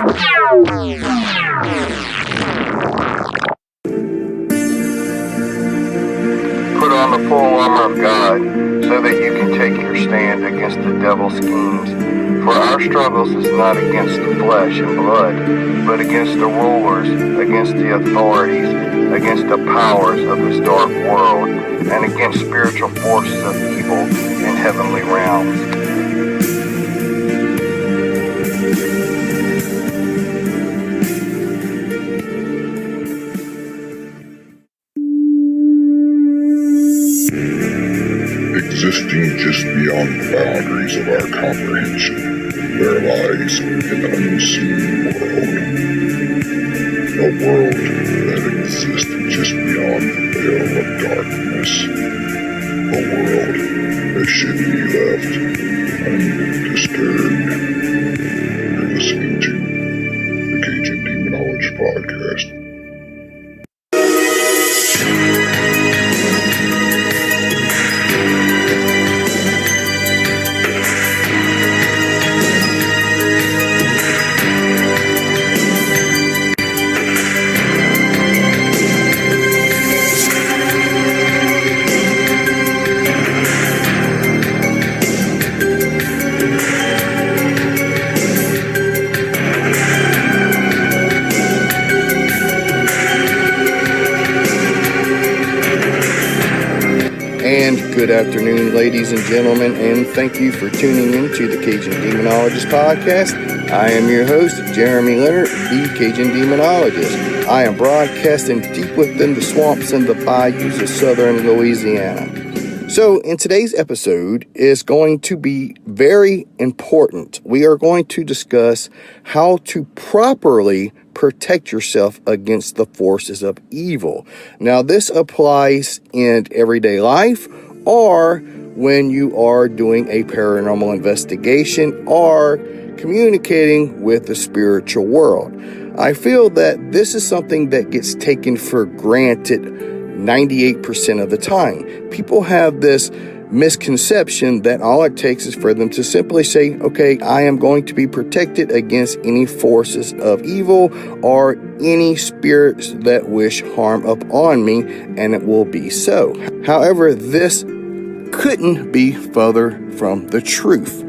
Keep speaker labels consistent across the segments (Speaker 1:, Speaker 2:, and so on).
Speaker 1: Put on the full armor of God, so that you can take your stand against the devil's schemes. For our struggles is not against the flesh and blood, but against the rulers, against the authorities, against the powers of this dark world, and against spiritual forces of evil in heavenly realms.
Speaker 2: Existing just beyond the boundaries of our comprehension, there lies an unseen world. A world that exists just beyond the veil of darkness. A world that should be left undisturbed. You're listening to the Cajun Demonologist podcast.
Speaker 1: And good afternoon, ladies and gentlemen, and thank you for tuning in to the Cajun Demonologist podcast. I am your host, Jeremy Leonard, the Cajun Demonologist. I am broadcasting deep within the swamps and the bayous of southern Louisiana. So, in today's episode is going to be very important. We are going to discuss how to properly protect yourself against the forces of evil. Now, this applies in everyday life or when you are doing a paranormal investigation or communicating with the spiritual world. I feel that this is something that gets taken for granted 98% of the time. People have this misconception that all it takes is for them to simply say, okay, I am going to be protected against any forces of evil or any spirits that wish harm upon me, and it will be so. However, this couldn't be further from the truth.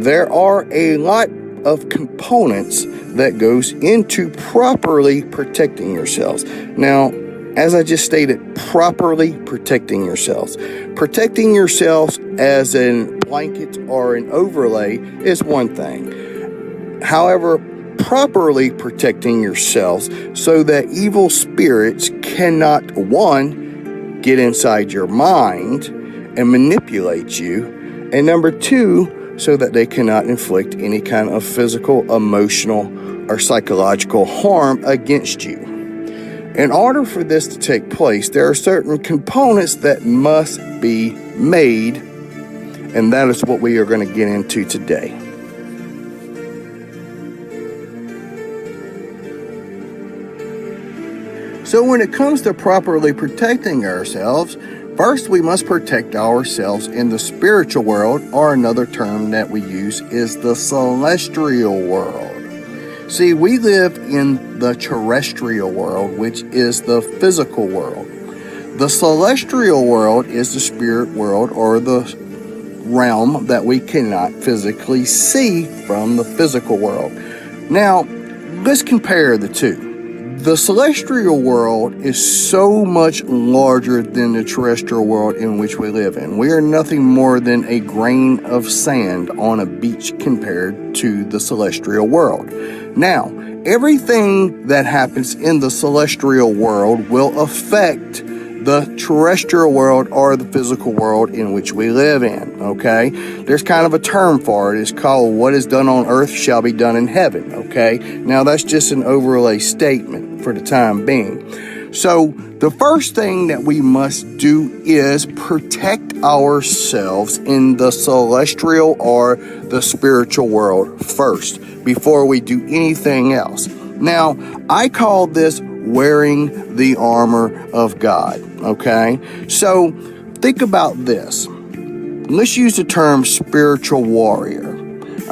Speaker 1: There are a lot of components that goes into properly protecting yourselves. Now, as I just stated, properly protecting yourselves. Protecting yourselves as a blanket or an overlay is one thing. However, properly protecting yourselves so that evil spirits cannot, one, get inside your mind and manipulate you, and number two, so that they cannot inflict any kind of physical, emotional, or psychological harm against you. In order for this to take place, there are certain components that must be made, and that is what we are going to get into today. So when it comes to properly protecting ourselves, first we must protect ourselves in the spiritual world, or another term that we use is the celestial world. See, we live in the terrestrial world, which is the physical world. The celestial world is the spirit world, or the realm that we cannot physically see from the physical world. Now, let's compare the two. The celestial world is so much larger than the terrestrial world in which we live in. We are nothing more than a grain of sand on a beach compared to the celestial world. Now, everything that happens in the celestial world will affect the terrestrial world or the physical world in which we live in, okay? There's kind of a term for it. It's called what is done on earth shall be done in heaven, okay? Now, that's just an overlay statement for the time being. So, the first thing that we must do is protect ourselves in the celestial or the spiritual world first, before we do anything else. Now, I call this wearing the armor of God, okay? So, think about this. Let's use the term spiritual warrior,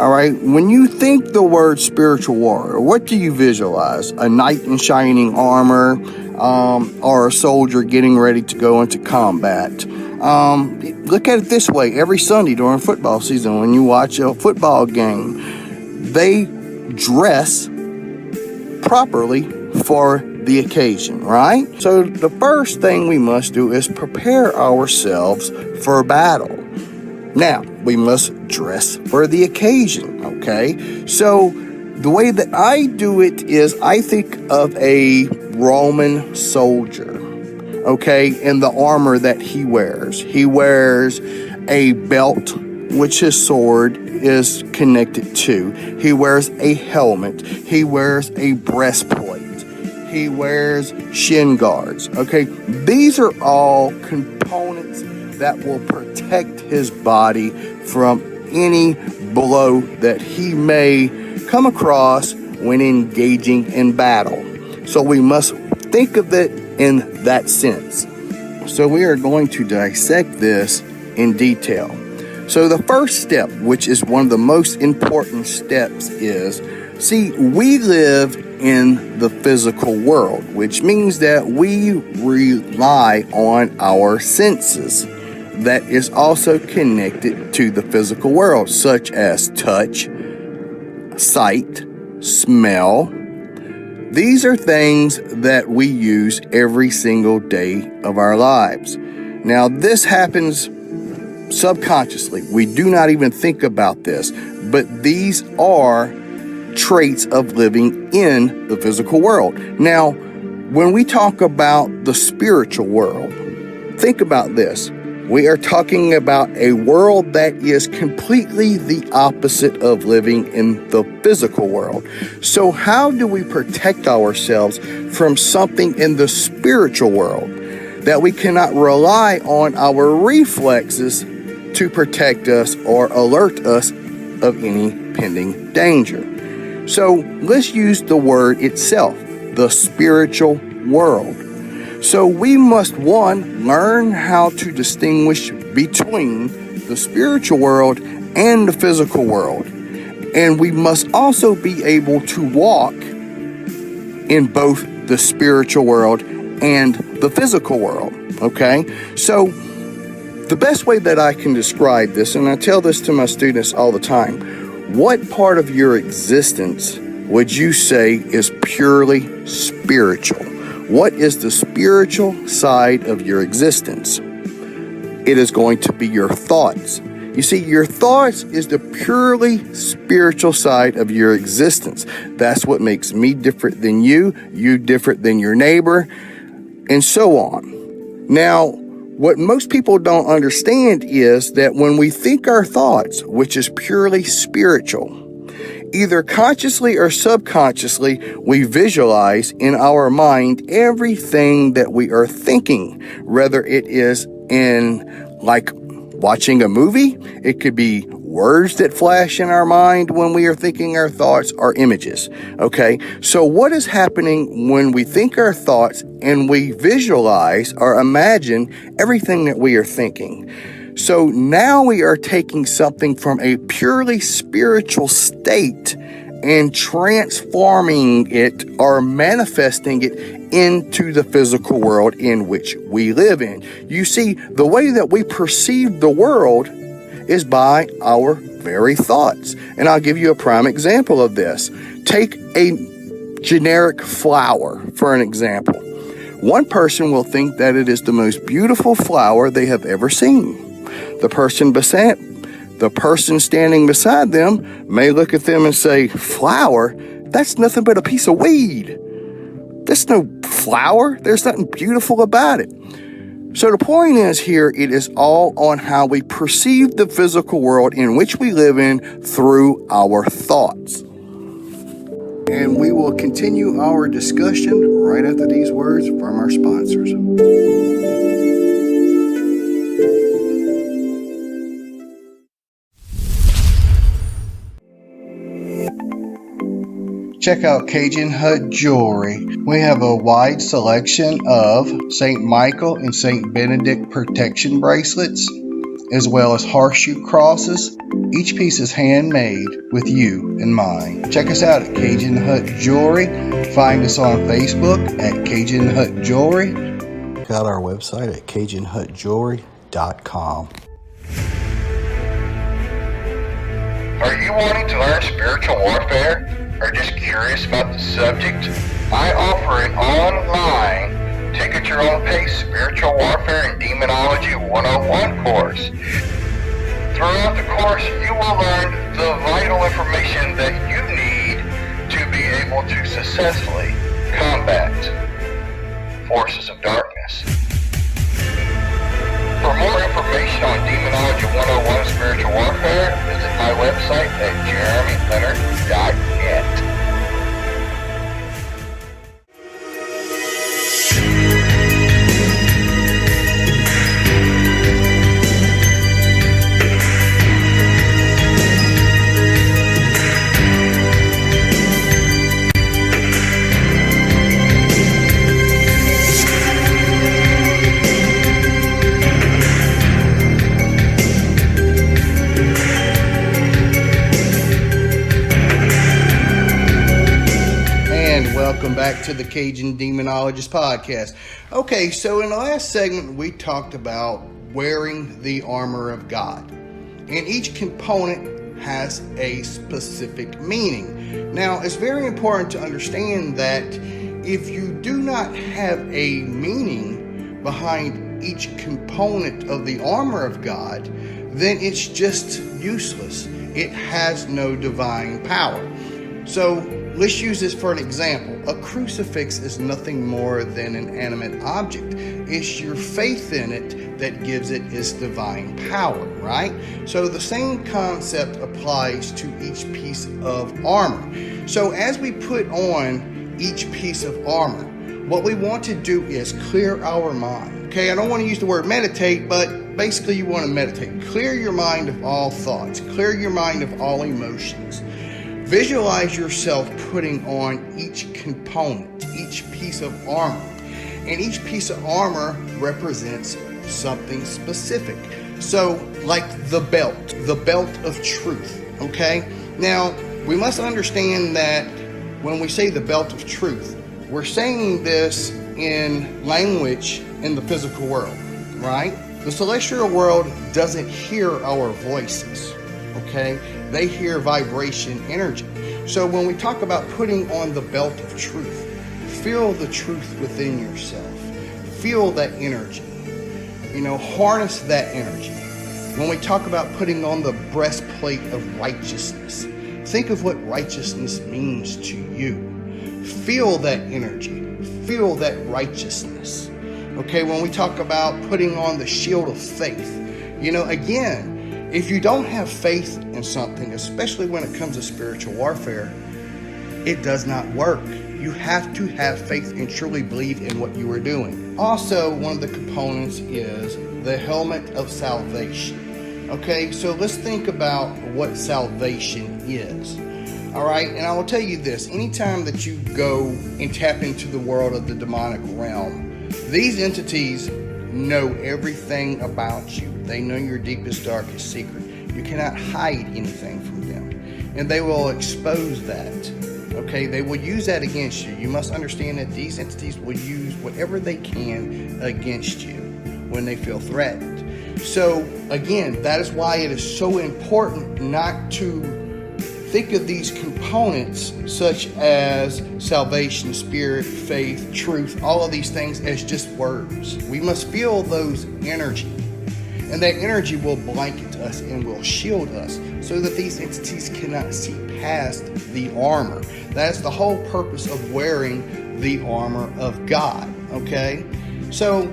Speaker 1: All right, when you think the word spiritual warrior, what do you visualize? A knight in shining armor, or a soldier getting ready to go into combat? Look at it this way. Every Sunday during football season, when you watch a football game, they dress properly for the occasion, right? So the first thing we must do is prepare ourselves for battle. Now, we must dress for the occasion, okay? So the way that I do it is I think of a Roman soldier, okay, and the armor that he wears. He wears a belt, which his sword is connected to. He wears a helmet. He wears a breastplate. He wears shin guards, okay? These are all components that will protect his body from any blow that he may come across when engaging in battle. So we must think of it in that sense. So we are going to dissect this in detail. So the first step, which is one of the most important steps, is, see, we live in the physical world, which means that we rely on our senses. That is also connected to the physical world, such as touch, sight, smell. These are things that we use every single day of our lives. Now, this happens subconsciously. We do not even think about this, but these are traits of living in the physical world. Now, when we talk about the spiritual world, think about this. We are talking about a world that is completely the opposite of living in the physical world. So how do we protect ourselves from something in the spiritual world that we cannot rely on our reflexes to protect us or alert us of any pending danger? So let's use the word itself, the spiritual world. So we must, one, learn how to distinguish between the spiritual world and the physical world. And we must also be able to walk in both the spiritual world and the physical world, okay? So the best way that I can describe this, and I tell this to my students all the time, what part of your existence would you say is purely spiritual? What is the spiritual side of your existence? It is going to be your thoughts. You see, your thoughts is the purely spiritual side of your existence. That's what makes me different than you different than your neighbor, and so on. Now, what most people don't understand is that when we think our thoughts, which is purely spiritual, either consciously or subconsciously, we visualize in our mind everything that we are thinking, whether it is in like watching a movie, it could be words that flash in our mind when we are thinking our thoughts, or images. Okay, so what is happening when we think our thoughts and we visualize or imagine everything that we are thinking? So now we are taking something from a purely spiritual state and transforming it or manifesting it into the physical world in which we live in. You see, the way that we perceive the world is by our very thoughts. And I'll give you a prime example of this. Take a generic flower, for an example. One person will think that it is the most beautiful flower they have ever seen. The person standing beside them may look at them and say, "Flower? That's nothing but a piece of weed. That's no flower. There's nothing beautiful about it." So the point is here, it is all on how we perceive the physical world in which we live in through our thoughts. And we will continue our discussion right after these words from our sponsors. Check out Cajun Hut Jewelry. We have a wide selection of St. Michael and St. Benedict protection bracelets, as well as horseshoe crosses. Each piece is handmade with you in mind. Check us out at Cajun Hut Jewelry. Find us on Facebook at Cajun Hut Jewelry. Check out our website at CajunHutJewelry.com.
Speaker 3: Are you wanting to learn spiritual warfare or just curious about the subject? I offer an online, take at your own pace spiritual warfare and demonology 101 course. Throughout the course, you will learn the vital information that you need to be able to successfully combat forces of darkness. For more information on Demonology 101 Spiritual Warfare, visit my website at jeremyleonard.net.
Speaker 1: Welcome back to the Cajun Demonologist podcast. Okay, so in the last segment, we talked about wearing the armor of God. And each component has a specific meaning. Now, it's very important to understand that if you do not have a meaning behind each component of the armor of God, then it's just useless. It has no divine power. So, let's use this for an example. A crucifix is nothing more than an animate object. It's your faith in it that gives it its divine power, right? So the same concept applies to each piece of armor. So as we put on each piece of armor, what we want to do is clear our mind. Okay, I don't want to use the word meditate, but basically you want to meditate. Clear your mind of all thoughts. Clear your mind of all emotions. Visualize yourself putting on each component, each piece of armor. And each piece of armor represents something specific. So, like the belt of truth, okay? Now, we must understand that when we say the belt of truth, we're saying this in language in the physical world, right? The celestial world doesn't hear our voices, okay? They hear vibration energy. So when we talk about putting on the belt of truth, feel the truth within yourself. Feel that energy. Harness that energy. When we talk about putting on the breastplate of righteousness, think of what righteousness means to you. Feel that energy. Feel that righteousness. Okay, when we talk about putting on the shield of faith, again, if you don't have faith in something, especially when it comes to spiritual warfare, it does not work. You have to have faith and truly believe in what you are doing. Also, one of the components is the helmet of salvation. Okay, so let's think about what salvation is. All right, and I will tell you this. Anytime that you go and tap into the world of the demonic realm, these entities know everything about you. They know your deepest, darkest secret. You cannot hide anything from them. And they will expose that. Okay, they will use that against you. You must understand that these entities will use whatever they can against you when they feel threatened. So, again, that is why it is so important not to think of these components such as salvation, spirit, faith, truth, all of these things as just words. We must feel those energy. And that energy will blanket us and will shield us so that these entities cannot see past the armor. That's the whole purpose of wearing the armor of God, okay? So,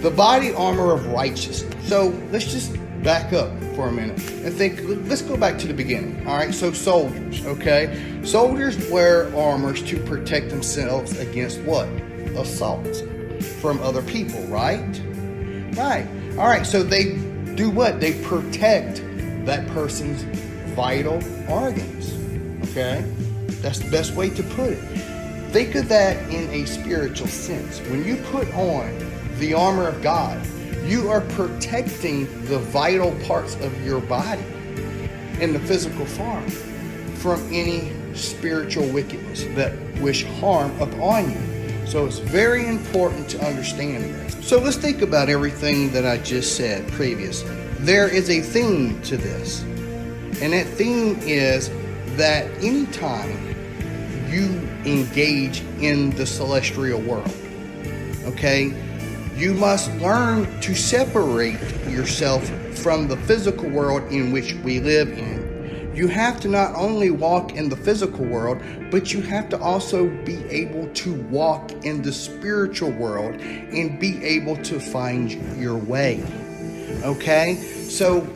Speaker 1: the body armor of righteousness. So, let's just back up for a minute and think, let's go back to the beginning, all right? So, soldiers, okay? Soldiers wear armors to protect themselves against what? Assault from other people, right? Right. All right, so they do what? They protect that person's vital organs, okay? That's the best way to put it. Think of that in a spiritual sense. When you put on the armor of God, You are protecting the vital parts of your body in the physical form from any spiritual wickedness that wish harm upon you. So it's very important to understand this. So let's think about everything that I just said previously. There is a theme to this, and that theme is that anytime you engage in the celestial world, okay, you must learn to separate yourself from the physical world in which we live in. You have to not only walk in the physical world, but you have to also be able to walk in the spiritual world and be able to find your way. Okay? So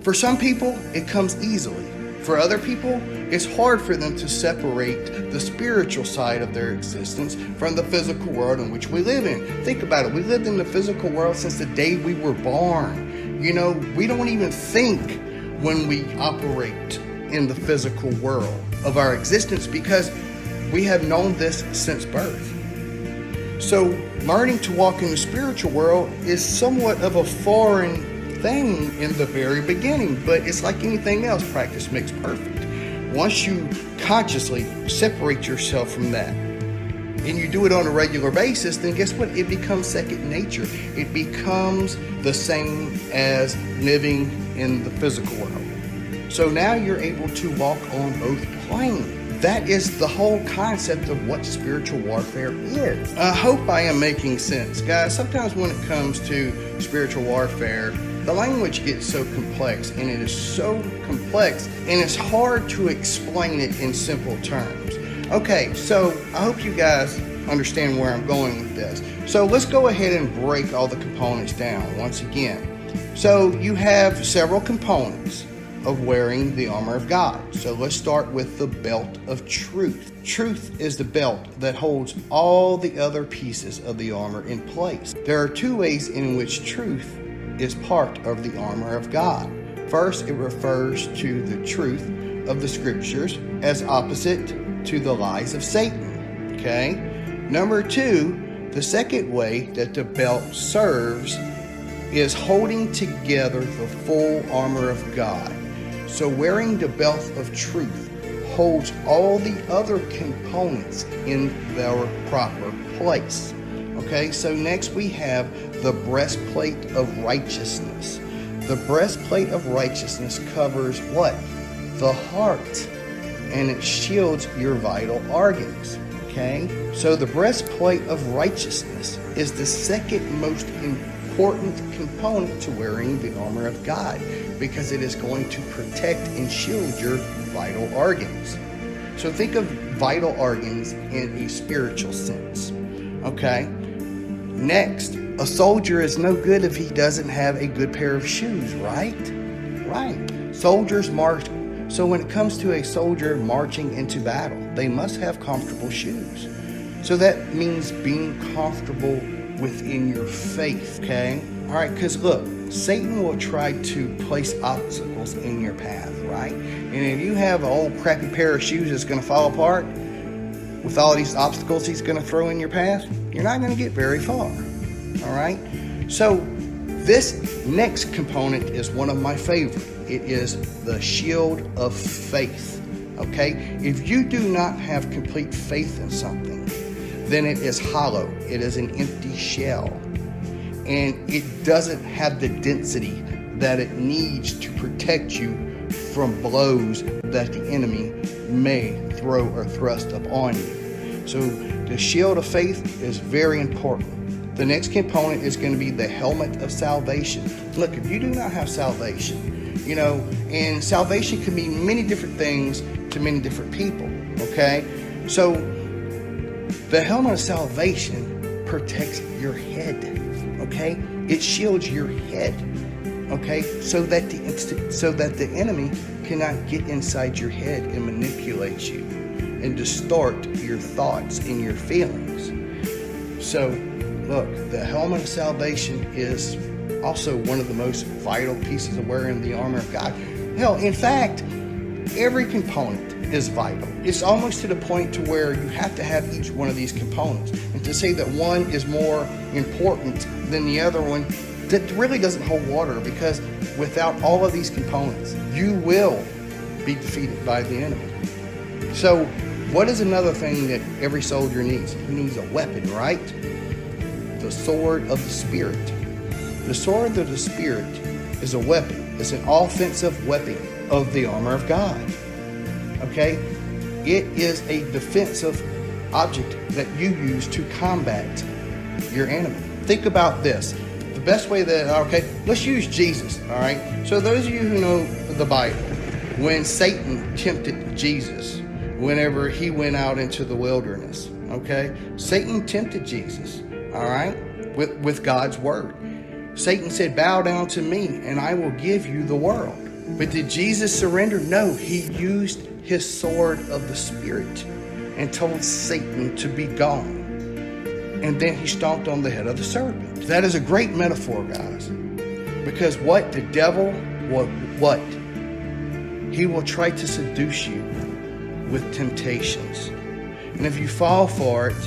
Speaker 1: for some people, it comes easily. For other people, it's hard for them to separate the spiritual side of their existence from the physical world in which we live in. Think about it. We lived in the physical world since the day we were born. You know, we don't even think when we operate in the physical world of our existence because we have known this since birth. So learning to walk in the spiritual world is somewhat of a foreign thing in the very beginning, but it's like anything else, practice makes perfect. Once you consciously separate yourself from that and you do it on a regular basis, then guess what? It becomes second nature. It becomes the same as living in the physical world. So now you're able to walk on both planes. That is the whole concept of what spiritual warfare is. I hope I am making sense. Guys, sometimes when it comes to spiritual warfare, the language gets so complex, and it is so complex, and it's hard to explain it in simple terms. Okay, so I hope you guys understand where I'm going with this. So let's go ahead and break all the components down once again. So you have several components of wearing the armor of God. So let's start with the belt of truth. Truth is the belt that holds all the other pieces of the armor in place. There are two ways in which truth is part of the armor of God. First, it refers to the truth of the scriptures as opposite to the lies of Satan. Okay? Number two, the second way that the belt serves is holding together the full armor of God. So wearing the belt of truth holds all the other components in their proper place. Okay, so next we have the breastplate of righteousness. The breastplate of righteousness covers what? The heart, and it shields your vital organs. Okay, so the breastplate of righteousness is the second most important component to wearing the armor of God, because it is going to protect and shield your vital organs. So think of vital organs in a spiritual sense. Okay? Next, a soldier is no good if he doesn't have a good pair of shoes, right? Right. Soldiers march. So when it comes to a soldier marching into battle, they must have comfortable shoes. So that means being comfortable within your faith, okay? All right, because look, Satan will try to place obstacles in your path, right? And if you have an old crappy pair of shoes that's going to fall apart with all these obstacles he's going to throw in your path, you're not going to get very far, all right? So this next component is one of my favorite. It is the shield of faith, okay? If you do not have complete faith in something, then it is hollow. It is an empty shell. And it doesn't have the density that it needs to protect you from blows that the enemy may throw or thrust upon you. So the shield of faith is very important. The next component is going to be the helmet of salvation. Look, if you do not have salvation, and salvation can mean many different things to many different people, okay? So the helmet of salvation protects your head. Okay, it shields your head. Okay, so that the enemy cannot get inside your head and manipulate you and distort your thoughts and your feelings. So, look, the helmet of salvation is also one of the most vital pieces of wearing the armor of God. Hell, in fact, every component is vital. It's almost to the point to where you have to have each one of these components. And to say that one is more important than the other one that really doesn't hold water, because without all of these components, you will be defeated by the enemy. So what is another thing that every soldier needs? He needs a weapon, right? The sword of the Spirit. The sword of the Spirit is a weapon. It's an offensive weapon of the armor of God. Okay? It is a defensive object that you use to combat your enemy. Think about this. The best way let's use Jesus, all right? So those of you who know the Bible, when Satan tempted Jesus, whenever he went out into the wilderness, okay? Satan tempted Jesus, all right, with God's word. Satan said, bow down to me and I will give you the world. But did Jesus surrender? No, he used his sword of the Spirit and told Satan to be gone. And then he stomped on the head of the serpent. That is a great metaphor, guys. Because what the devil, he will try to seduce you with temptations. And if you fall for it,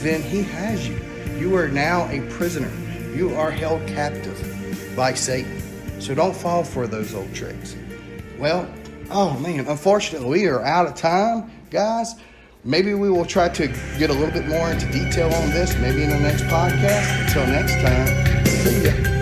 Speaker 1: then he has you. You are now a prisoner. You are held captive by Satan. So don't fall for those old tricks. Well, oh man, unfortunately we are out of time, guys. Maybe we will try to get a little bit more into detail on this, maybe in the next podcast. Until next time, see ya.